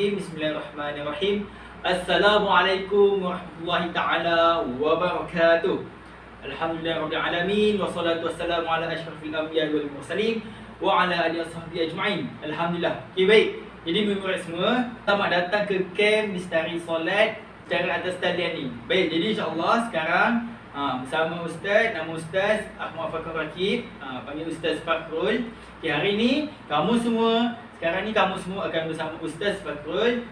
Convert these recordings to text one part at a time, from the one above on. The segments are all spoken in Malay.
Bismillahirrahmanirrahim. Assalamualaikum warahmatullahi taala wabarakatuh. Alhamdulillahirabbil alamin wassalatu wassalamu ala asyrafil anbiya'i wal mursalin wa ala alihi washabbihi ajma'in. Alhamdulillah. Okey, baik. Jadi murid semua, selamat datang ke camp Misteri Solat secara atas talian ni. Baik, jadi insya-Allah sekarang bersama Ustaz, nama Ustaz Ahmad Fakhr Rakib, panggil Ustaz Fakhrul. Okay, hari ni sekarang ni kamu semua akan bersama Ustaz Fakhrul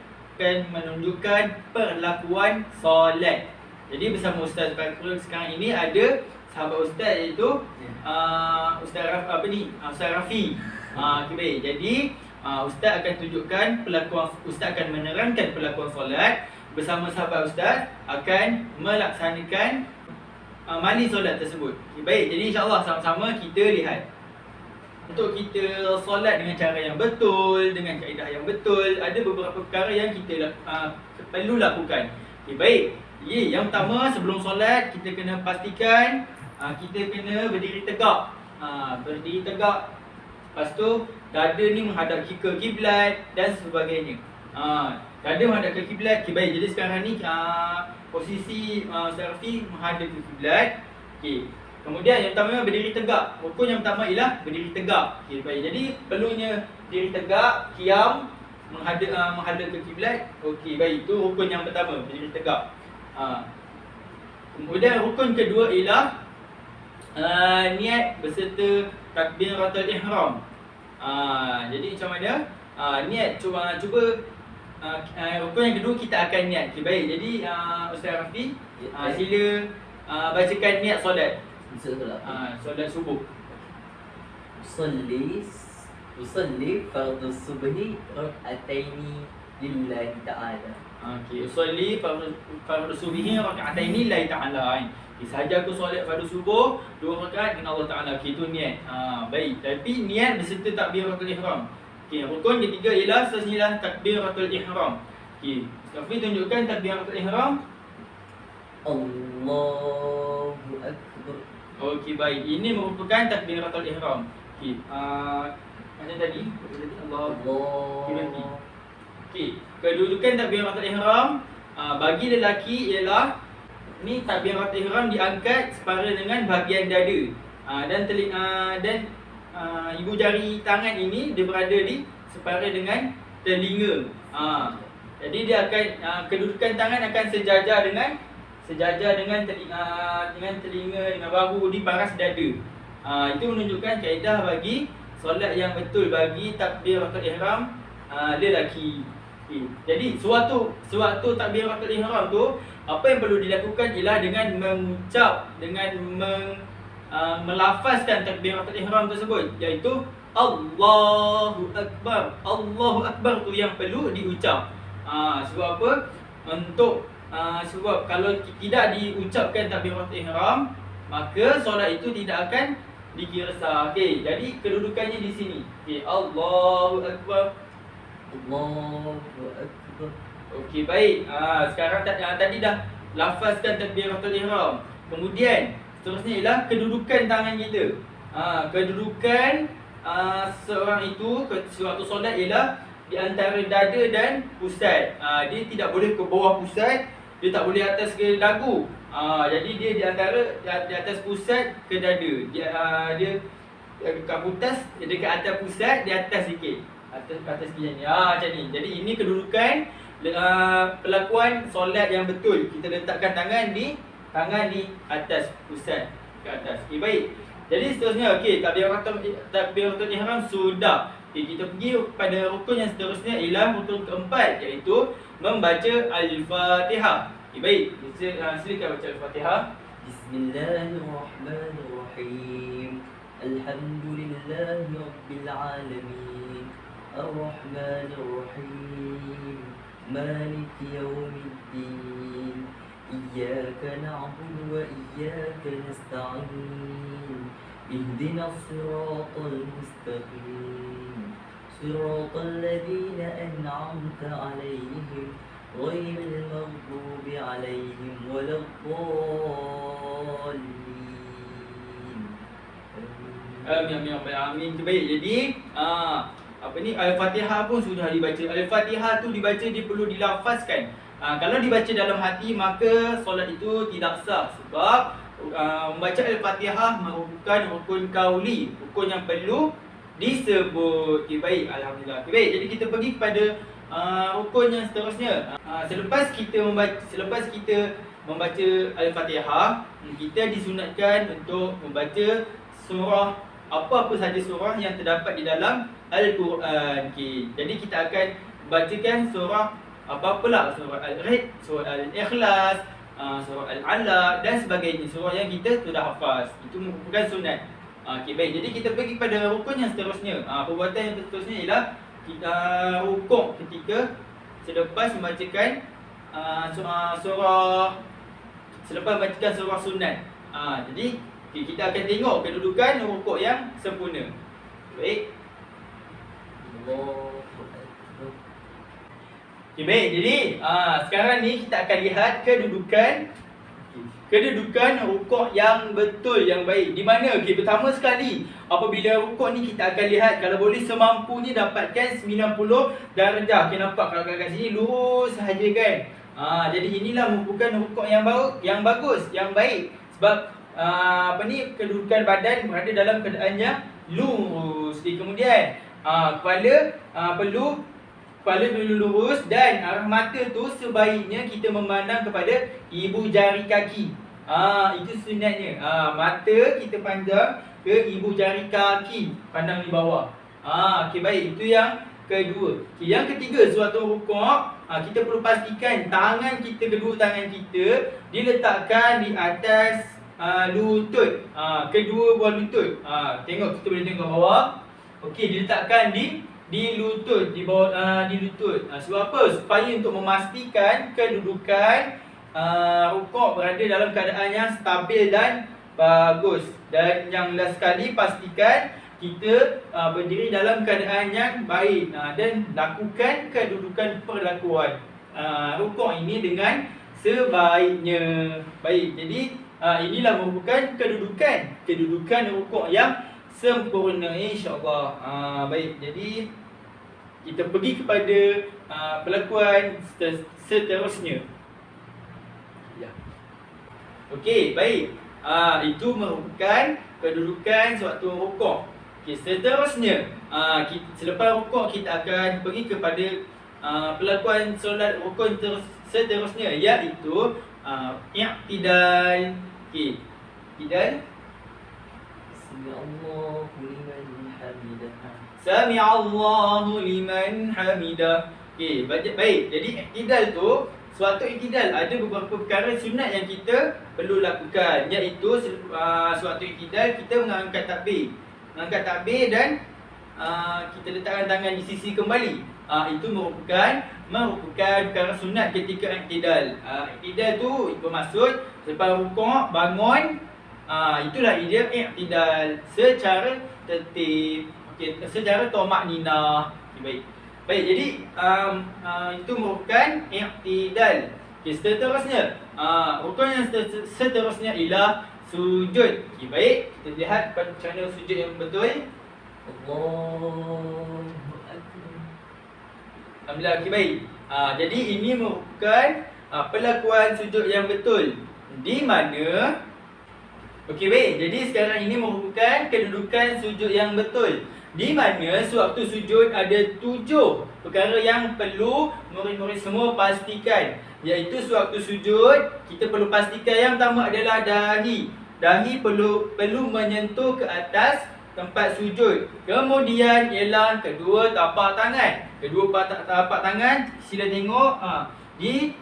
akan menunjukkan perlakuan solat. Jadi bersama Ustaz Fakhrul sekarang ini ada sahabat Ustaz iaitu Ustaz Rafi. Okay, baik. Jadi Ustaz akan tunjukkan Ustaz akan menerangkan perlakuan solat bersama sahabat Ustaz akan melaksanakan mali solat tersebut. Okay, baik. Jadi insya-Allah sama-sama kita lihat. Untuk kita solat dengan cara yang betul, dengan kaedah yang betul, ada beberapa perkara yang kita perlu lakukan. Okay, baik. Jadi yang pertama, sebelum solat kita kena pastikan kita kena berdiri tegak. Berdiri tegak. Lepas tu dada ni menghadap ke kiblat dan sebagainya. Dada menghadap ke kiblat. Okay, baik. Jadi sekarang ni posisi Ustaz Rafi menghadap ke kiblat. Okey. Kemudian yang pertama berdiri tegak. Rukun yang pertama ialah berdiri tegak. Okey, baik. Jadi perlunya berdiri tegak, qiyam, menghadap ke kiblat. Okey, baik. Itu rukun yang pertama, berdiri tegak. Kemudian rukun kedua ialah niat berserta takbiratul ihram. Jadi macam mana? Niat cuba rukun yang kedua kita akan niat. Okey, baik. Jadi Ustaz Rafi, sila bacakan niat solat. Solat subuh. Usalli fardhu subhi rak'ataini lillahi ta'ala. Okey, usalli fardhu subhi rak'ataini lillahi ta'ala. Sahaja aku solat fardu subuh 2 rakaat dengan Allah Taala. Okey, itu niat. Baik. Tapi niat berserta takbiratul ihram. Okey, rukun ketiga ialah sesuai takbiratul ihram. Okey, Rafi tunjukkan takbiratul ihram. Allahu akbar. Okey, baik. Ini merupakan takbiratul ihram. Okey. Macam tadi, Allah. Okey. Kedudukan takbiratul ihram bagi lelaki ialah ni takbiratul ihram diangkat separa dengan bahagian dada. Dan ibu jari tangan ini dia berada di separa dengan telinga. Jadi dia akan kedudukan tangan akan sejajar dengan telinga dengan bahu di paras dada. Itu menunjukkan kaedah bagi solat yang betul bagi takbiratul ihram lelaki. Jadi sewaktu takbiratul ihram tu apa yang perlu dilakukan ialah dengan mengucap melafazkan takbiratul ihram tersebut, iaitu Allahu Akbar. Allahu Akbar tu yang perlu diucap. Sebab apa? Sebab kalau tidak diucapkan takbiratul ihram, maka solat itu tidak akan dikira sah. Okey, jadi kedudukannya di sini. Okey, Allahu Akbar. Allahu akbar. Okey, baik. Sekarang tadi dah lafazkan takbiratul ihram. Kemudian seterusnya ialah kedudukan tangan kita. Kedudukan seorang itu sewaktu solat ialah di antara dada dan pusat. Dia tidak boleh ke bawah pusat, dia tak boleh atas ke dagu. Jadi dia di antara di atas pusat ke dada. Dia dekat atas pusat, di atas sikit. Atas sikit ni. Macam ni. Jadi ini kedudukan pelakuan solat yang betul. Kita letakkan tangan di atas pusat, ke atas. Okey, baik. Jadi seterusnya, okey, takbiratul ihram sudah. Okey, kita pergi pada rukun yang seterusnya ialah rukun keempat, iaitu membaca Al-Fatihah. Okay, baik. Silakan baca Al-Fatihah. Bismillahirrahmanirrahim. الحمد لله رب العالمين الرحمن الرحيم مالك يوم الدين إياك نعبد وإياك نستعين اهدنا الصراط المستقيم صراط الذين أنعمت عليهم غير المغضوب عليهم ولا الضالين. Amin. Baik. Jadi Al-Fatihah pun sudah dibaca. Al-Fatihah tu dibaca, dia perlu dilafazkan. Kalau dibaca dalam hati maka solat itu tidak sah, sebab membaca Al-Fatihah merupakan rukun kauli, rukun yang perlu disebut. Baik, alhamdulillah. Baik, jadi kita pergi kepada rukun yang seterusnya. Selepas kita membaca Al-Fatihah, kita disunatkan untuk membaca surah, apa-apa saja surah yang terdapat di dalam Al-Quran. Jadi kita akan bacakan surah apa-apalah, surah Al-Rid, surah Al-Ikhlas, surah Al-Alaq dan sebagainya, surah yang kita sudah hafaz. Itu merupakan sunat. Baik, jadi kita pergi kepada rukun yang seterusnya. Perbuatan yang seterusnya ialah kita rukuk ketika selepas membacakan selepas membacakan surah sunat. Jadi kita akan tengok kedudukan rukuk yang sempurna. Baik. Baik, jadi sekarang ni kita akan lihat kedudukan rukuk yang betul, yang baik. Di mana? Pertama sekali, apabila rukuk ni kita akan lihat, kalau boleh semampunya dapatkan 90 darjah. Nampak kalau kat sini lurus sahaja kan. Jadi inilah merupakan rukuk yang bagus, yang baik. Sebab kedudukan badan berada dalam keadaan yang lurus. Kemudian kepala perlu lurus, dan arah mata tu sebaiknya kita memandang kepada ibu jari kaki. Itu sunatnya. Mata kita pandang ke ibu jari kaki, pandang di bawah. Baik, itu yang kedua. Yang ketiga, suatu rukuk, kita perlu pastikan kedua tangan kita diletakkan di atas lutut, kedua buah lutut. Kita boleh tengok bawah. Diletakkan di lutut, di bawah di lutut. Sebab apa? Supaya untuk memastikan kedudukan rukuk berada dalam keadaan yang stabil dan bagus. Dan yang last sekali, pastikan kita berdiri dalam keadaan yang baik, dan lakukan kedudukan perlakuan rukuk ini dengan sebaiknya. Baik, jadi inilah merupakan kedudukan rukuk yang sempurna, insya-Allah. Baik, jadi kita pergi kepada perlakuan seterusnya. Baik. Itu merupakan kedudukan suatu rukuk. Seterusnya, selepas rukuk kita akan pergi kepada perlakuan solat rukun seterusnya, iaitu i'tidal. I'tidal. Sami'allahu liman hamidah. Baik. Jadi i'tidal tu, suatu i'tidal ada beberapa perkara sunat yang kita perlu lakukan, iaitu suatu i'tidal kita mengangkat takbir dan kita letakkan tangan di sisi kembali. Itu merupakan perkara sunat ketika i'tidal. I'tidal tu bermaksud selepas rukuk bangun, itulah dia i'tidal secara tertib, secara tumakninah. Baik, jadi itu merupakan i'tidal. Seterusnya, rukun yang seterusnya ialah sujud. Baik, kita lihat cara sujud yang betul. Allahu Akbar. Alhamdulillah. Baik. Jadi ini merupakan perlakuan sujud yang betul. Di mana baik. Jadi sekarang ini merupakan kedudukan sujud yang betul. Di mana sewaktu sujud ada 7 perkara yang perlu murid-murid semua pastikan. Iaitu sewaktu sujud kita perlu pastikan, yang pertama adalah dahi. Dahi perlu menyentuh ke atas tempat sujud. Kemudian ialah kedua tapak tangan. Kedua tapak tangan sila tengok di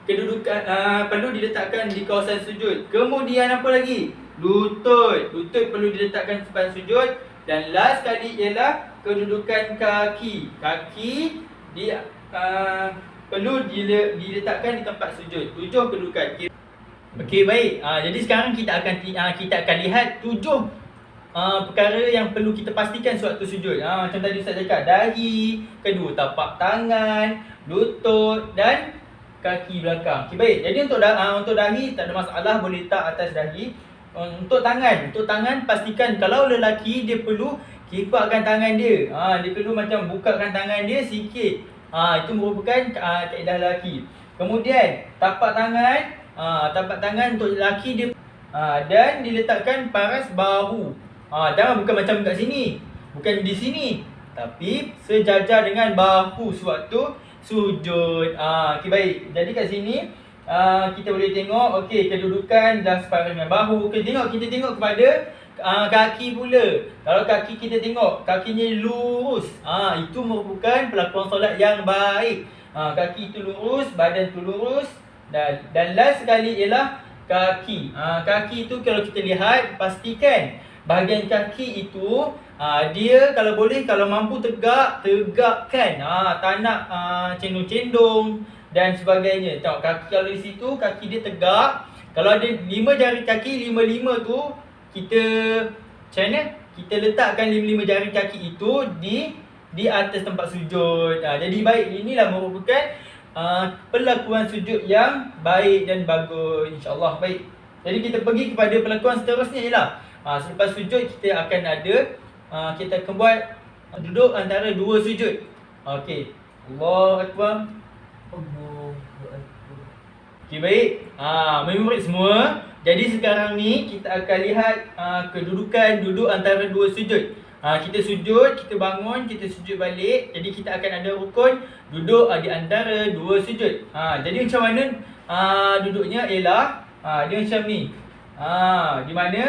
kedudukan perlu diletakkan di kawasan sujud. Kemudian apa lagi? lutut. Lutut perlu diletakkan sepanjang sujud. Dan last sekali ialah kedudukan kaki. Kaki dia perlu diletakkan di tempat sujud. 7 kedudukan. Okey, baik. Jadi sekarang kita akan lihat 7 perkara yang perlu kita pastikan sewaktu sujud. Macam tadi Ustaz cakap, dahi, kedua tapak tangan, lutut dan kaki belakang. Okey, baik. Jadi untuk dahi tak ada masalah, boleh letak atas dahi. Untuk tangan pastikan kalau lelaki dia perlu kipakkan tangan dia. Dia perlu macam bukakan tangan dia sikit. Itu merupakan kaedah lelaki. Kemudian tapak tangan untuk lelaki dia dan diletakkan paras bahu. Jangan bukan macam kat sini. Bukan di sini. Tapi sejajar dengan bahu sewaktu sujud. Okey, baik. Jadi kat sini kita boleh tengok kedudukan dah separas dengan bahu. Kita tengok kepada kaki pula. Kalau kaki kita tengok kakinya lurus, itu merupakan pelakuan solat yang baik. Kaki itu lurus, badan tu lurus. Dan last sekali ialah kaki. Kaki itu kalau kita lihat, pastikan bahagian kaki itu dia kalau boleh, kalau mampu tegakkan. Tak nak cendung-cendung dan sebagainya. Tengok kaki kalau di situ, kaki dia tegak. Kalau ada 5 jari kaki, 5 tu kita macam mana? Kita letakkan 5 jari kaki itu di atas tempat sujud. Jadi baik, inilah merupakan pelakuan sujud yang baik dan bagus, insya-Allah. Baik. Jadi kita pergi kepada pelakuan seterusnya ialah selepas sujud kita akan kita akan buat duduk antara 2 sujud. Okey. Allahu Akbar. Okey, baik. Murid semua. Jadi sekarang ni kita akan lihat kedudukan duduk antara 2 sujud. Kita sujud, kita bangun, kita sujud balik. Jadi kita akan ada rukun duduk di antara 2 sujud. Jadi macam mana duduknya ialah dia macam ni. Di mana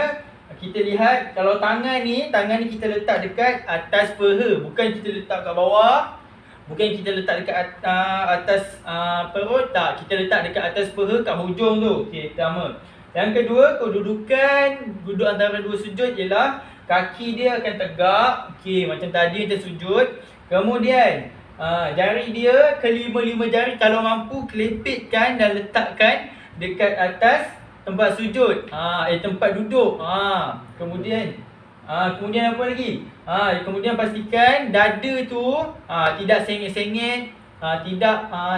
kita lihat kalau tangan ni kita letak dekat atas peha, bukan kita letak kat bawah. Bukan kita letak dekat atas perut, tak. Kita letak dekat atas peha, kat hujung tu. Okey, pertama. Yang kedua, kedudukan duduk antara 2 sujud ialah kaki dia akan tegak. Okey, macam tadi kita sujud. Kemudian, jari dia, kelima-lima jari kalau mampu kelepitkan dan letakkan dekat atas tempat sujud. Tempat duduk. Kemudian apa lagi? Kemudian pastikan dada tu tidak sengit-sengit, tidak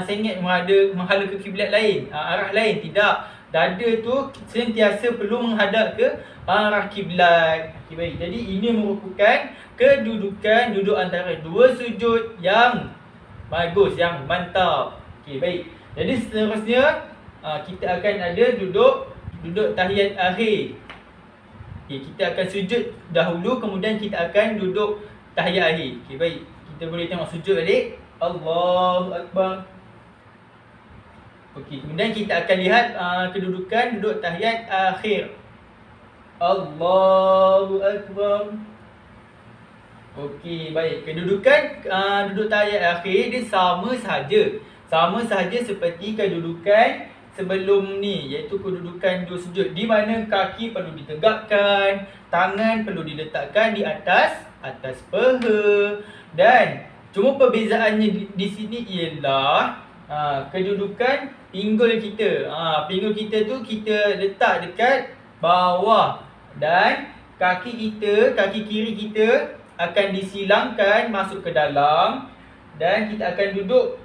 sengit menghala ke kiblat lain, arah lain, tidak. Dada tu sentiasa perlu menghadap ke arah kiblat. Okey, baik. Jadi ini merupakan kedudukan duduk antara 2 sujud yang bagus, yang mantap. Okey, baik. Jadi seterusnya kita akan ada duduk tahiyat akhir. Okay, kita akan sujud dahulu, kemudian kita akan duduk tahiyat akhir. Okey, baik. Kita boleh tengok sujud balik. Allahu Akbar. Okey, kemudian kita akan lihat kedudukan duduk tahiyat akhir. Allahu Akbar. Okey, baik. Kedudukan duduk tahiyat akhir dia sama sahaja seperti kedudukan sebelum ni, iaitu kedudukan 2 sujud, di mana kaki perlu ditegakkan, tangan perlu diletakkan di atas peha. Dan cuma perbezaannya di sini ialah kedudukan pinggul kita. Pinggul kita tu kita letak dekat bawah, dan kaki kiri kita akan disilangkan masuk ke dalam, dan kita akan duduk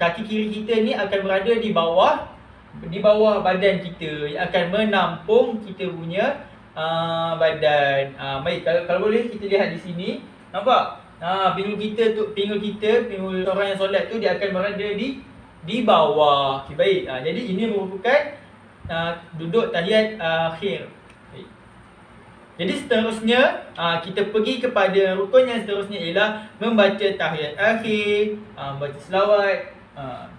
kaki kiri kita ni akan berada di bawah badan kita, yang akan menampung kita punya badan. Baik, kalau boleh kita lihat di sini. Nampak? Pinggul orang yang solat tu dia akan berada di bawah. Okey, baik. Jadi ini merupakan duduk tahiyat akhir. Baik. Jadi seterusnya kita pergi kepada rukun yang seterusnya ialah membaca tahiyat akhir, membaca selawat.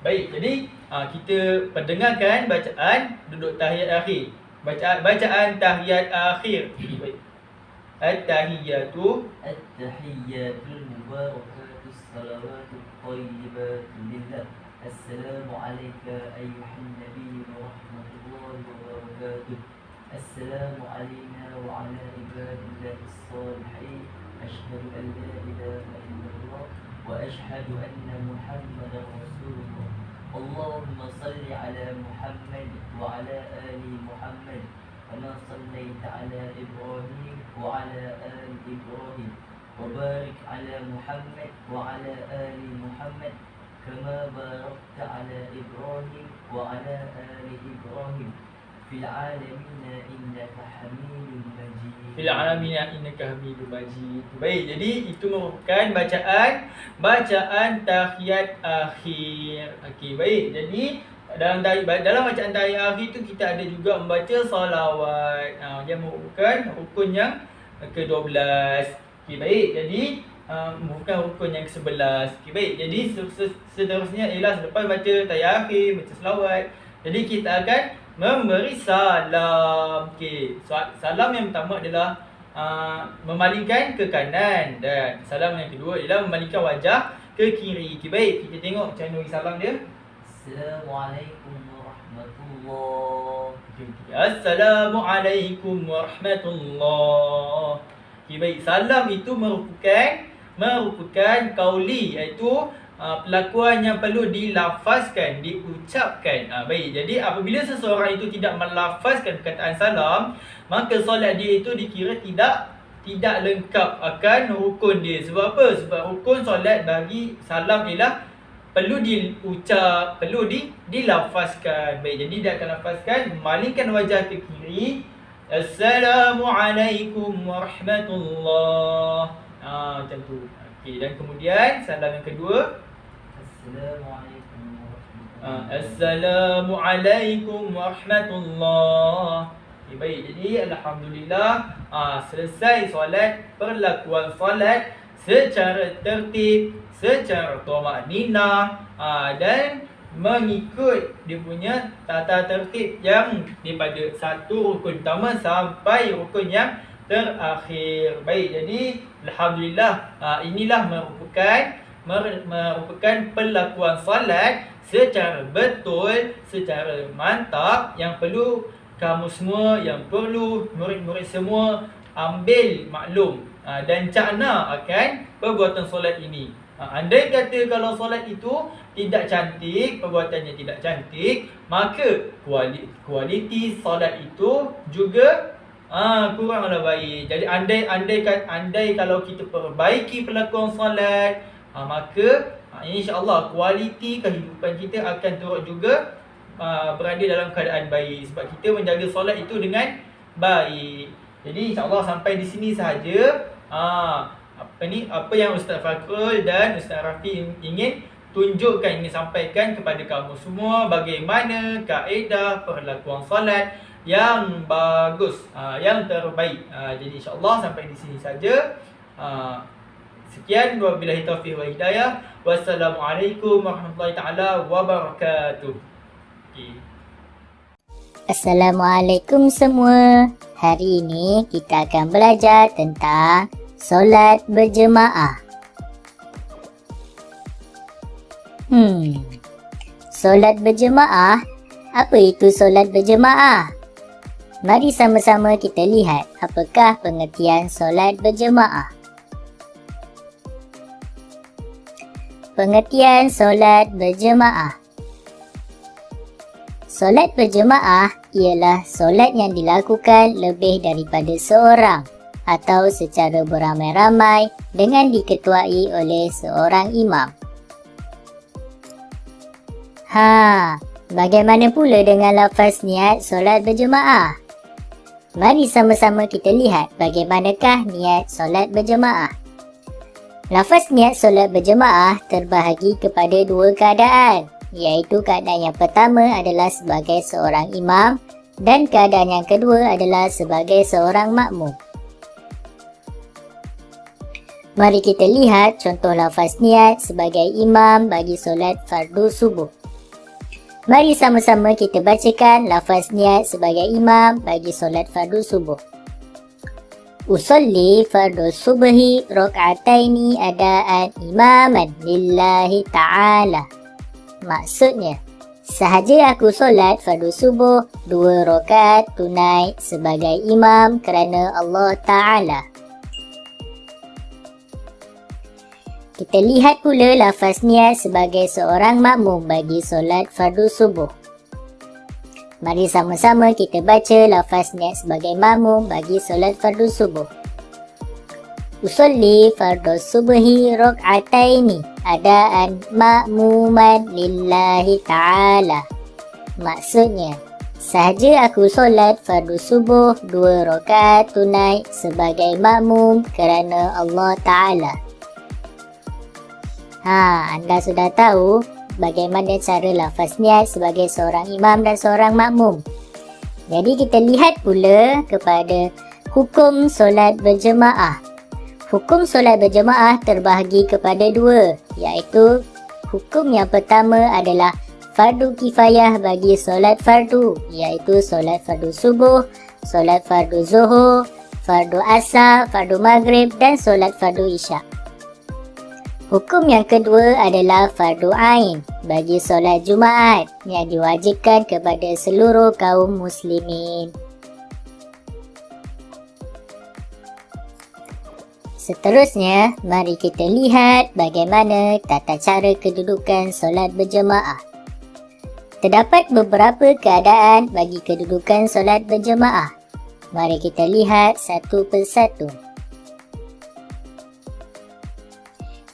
Baik, jadi kita pendengarkan bacaan duduk tahiyat akhir. Bacaan tahiyat akhir. Baik. At-tahiyyatu mubarakat salawatu thayyibatu lillah. Assalamu alayka ayyuhan nabiy wa rahmatullahi wa barakatuh. السلام علينا وعلى عباد الله الصالحين أشهد أن لا إله إلا الله وأشهد أن محمدا رسول الله اللهم صل على محمد وعلى آل محمد كما صليت على إبراهيم وعلى آل إبراهيم وبارك على محمد وعلى آل محمد كما باركت على إبراهيم وعلى آل إبراهيم في العالمين إنك حميد مجيد. Fil alamin innaka Hamidum Majid. Baik, jadi itu merupakan bacaan tahiyat akhir. Okey, baik. Jadi dalam bacaan tahiyat akhir itu kita ada juga membaca salawat. Dia merupakan rukun yang ke-12. Okey, baik. Jadi merupakan rukun yang ke-11. Okey, baik. Jadi seterusnya ialah selepas baca tahiyat akhir, baca salawat, jadi kita akan memberi salam. Okey, salam yang pertama adalah memalingkan ke kanan, dan salam yang kedua ialah memalingkan wajah ke kiri. Okey, baik, kita tengok macam mana bagi salam dia. Assalamualaikum warahmatullahi. Assalamualaikum warahmatullahi. Okey, baik, salam itu merupakan qauli, iaitu pelakuan yang perlu dilafazkan, diucapkan. Baik, jadi apabila seseorang itu tidak melafazkan perkataan salam, maka solat dia itu dikira tidak lengkap akan rukun dia. Sebab apa? Sebab rukun solat bagi salam ialah perlu diucap, perlu dilafazkan. Baik, jadi dia akan lafazkan, memalingkan wajah ke kiri. Assalamualaikum warahmatullahi. Macam tu. Okey, dan kemudian salam yang kedua. Assalamualaikum warahmatullahi. Okay, baik, jadi alhamdulillah selesai solat, perlakuan solat secara tertib, secara tumaninah, dan mengikut dia punya tata tertib yang daripada satu rukun pertama sampai rukun yang terakhir. Baik, jadi alhamdulillah inilah merupakan perlakuan salat secara betul, secara mantap, yang perlu kamu semua, yang perlu murid-murid semua ambil maklum dan cakna akan perbuatan solat ini. Andai kata kalau solat itu tidak cantik, perbuatannya tidak cantik, maka kualiti solat itu juga kuranglah baik. Jadi andai kalau kita perbaiki perlakuan solat, maka insya-Allah kualiti kehidupan kita akan turut juga berada dalam keadaan baik, sebab kita menjaga solat itu dengan baik. Jadi insya-Allah sampai di sini sahaja apa yang Ustaz Fakrul dan Ustaz Rafi ingin tunjukkan, ingin sampaikan kepada kamu semua, bagaimana kaedah perlakuan solat yang bagus, yang terbaik. Jadi insya-Allah sampai di sini saja. Sekian, wabillahi taufiq wa hidayah. Wassalamualaikum warahmatullahi taala wabarakatuh. Assalamualaikum semua. Hari ini kita akan belajar tentang solat berjemaah. Solat berjemaah. Apa itu solat berjemaah? Mari sama-sama kita lihat apakah pengertian solat berjemaah. Pengertian solat berjemaah. Solat berjemaah ialah solat yang dilakukan lebih daripada seorang atau secara beramai-ramai dengan diketuai oleh seorang imam. Bagaimana pula dengan lafaz niat solat berjemaah? Mari sama-sama kita lihat bagaimanakah niat solat berjemaah. Lafaz niat solat berjemaah terbahagi kepada dua keadaan, iaitu keadaan yang pertama adalah sebagai seorang imam dan keadaan yang kedua adalah sebagai seorang makmum. Mari kita lihat contoh lafaz niat sebagai imam bagi solat fardu subuh. Mari sama-sama kita bacakan lafaz niat sebagai imam bagi solat fardu subuh. Usolli fardu subhi rak'ataini adaan imaman lillahi ta'ala. Maksudnya, Sahaja aku solat fardu subuh 2 rakaat tunai sebagai imam kerana Allah Ta'ala. Kita lihat pula lafaz niat sebagai seorang makmum bagi solat fardu subuh. Mari sama-sama kita baca lafaz niat sebagai makmum bagi solat fardu subuh. Usolli fardu subhi rak'ataini adaan makmuman lillahi ta'ala. Maksudnya, sahaja aku solat fardu subuh 2 rakaat tunai sebagai makmum kerana Allah Ta'ala. Anda sudah tahu bagaimana cara lafaz niat sebagai seorang imam dan seorang makmum. Jadi kita lihat pula kepada hukum solat berjemaah. Hukum solat berjemaah terbahagi kepada 2, iaitu hukum yang pertama adalah fardu kifayah bagi solat fardu, iaitu solat fardu subuh, solat fardu zuhur, fardu asar, fardu maghrib dan solat fardu isyak. Hukum yang kedua adalah fardu ain bagi solat Jumaat yang diwajibkan kepada seluruh kaum muslimin. Seterusnya, mari kita lihat bagaimana tata cara kedudukan solat berjemaah. Terdapat beberapa keadaan bagi kedudukan solat berjemaah. Mari kita lihat satu persatu.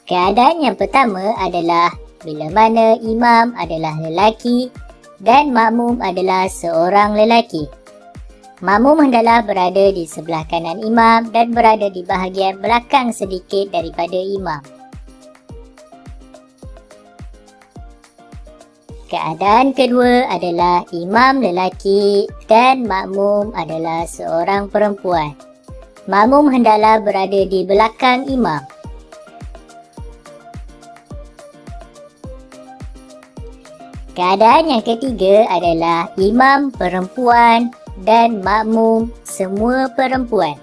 Keadaan yang pertama adalah bila mana imam adalah lelaki dan makmum adalah seorang lelaki. Makmum hendaklah berada di sebelah kanan imam dan berada di bahagian belakang sedikit daripada imam. Keadaan kedua adalah imam lelaki dan makmum adalah seorang perempuan. Makmum hendaklah berada di belakang imam. Keadaan yang ketiga adalah imam perempuan dan makmum semua perempuan.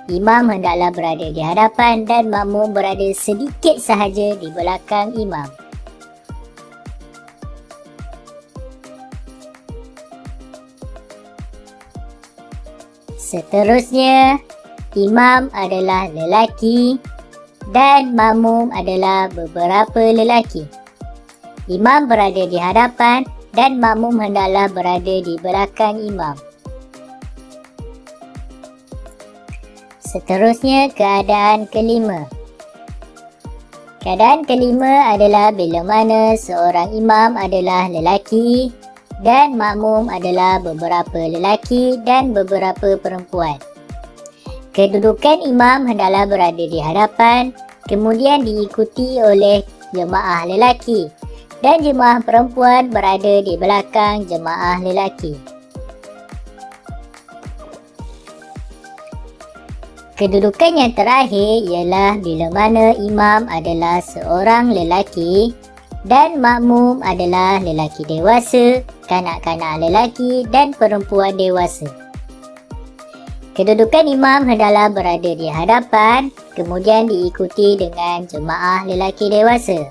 Imam hendaklah berada di hadapan dan makmum berada sedikit sahaja di belakang imam. Seterusnya, imam adalah lelaki dan makmum adalah beberapa lelaki. Imam berada di hadapan dan makmum hendaklah berada di belakang imam. Seterusnya, keadaan kelima. Keadaan kelima adalah bila mana seorang imam adalah lelaki dan makmum adalah beberapa lelaki dan beberapa perempuan. Kedudukan imam hendaklah berada di hadapan, kemudian diikuti oleh jemaah lelaki. Dan jemaah perempuan berada di belakang jemaah lelaki. Kedudukan yang terakhir ialah bila mana imam adalah seorang lelaki dan makmum adalah lelaki dewasa, kanak-kanak lelaki dan perempuan dewasa. Kedudukan imam hendaklah berada di hadapan, kemudian diikuti dengan jemaah lelaki dewasa.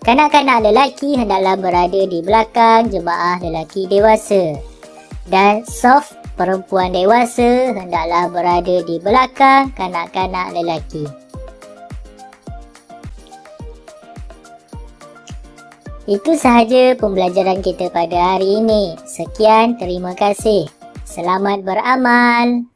Kanak-kanak lelaki hendaklah berada di belakang jemaah lelaki dewasa. Dan saf perempuan dewasa hendaklah berada di belakang kanak-kanak lelaki. Itu sahaja pembelajaran kita pada hari ini. Sekian, terima kasih. Selamat beramal.